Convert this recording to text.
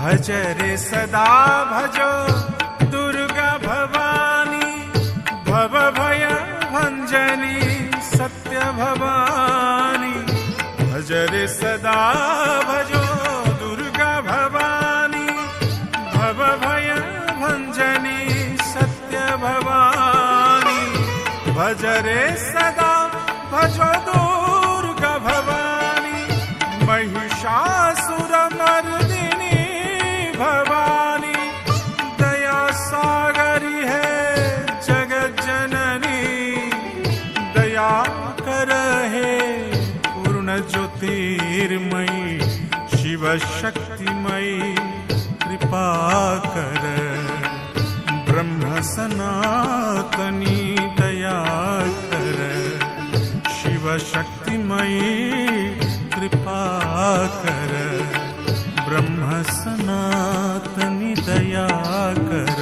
भज रे सदा भजो दुर्गा भवानी, भव भय भंजनी सत्य भवानी। भज रे सदा भजो दुर्गा भवानी, भव भय भंजनी सत्य भवानी। भज रे सदा भजो दुर्गा भवानी, महिषासुर मर्दिनी भवानी। दया सागरी है जगत जननी, दया कर है पूर्ण ज्योतिर्मयी। शिव शक्तिमयी कृपा कर, ब्रह्म सनातनी दया कर। शिव शक्तिमयी कृपा कर, ब्रह्म सनातनी दया कर।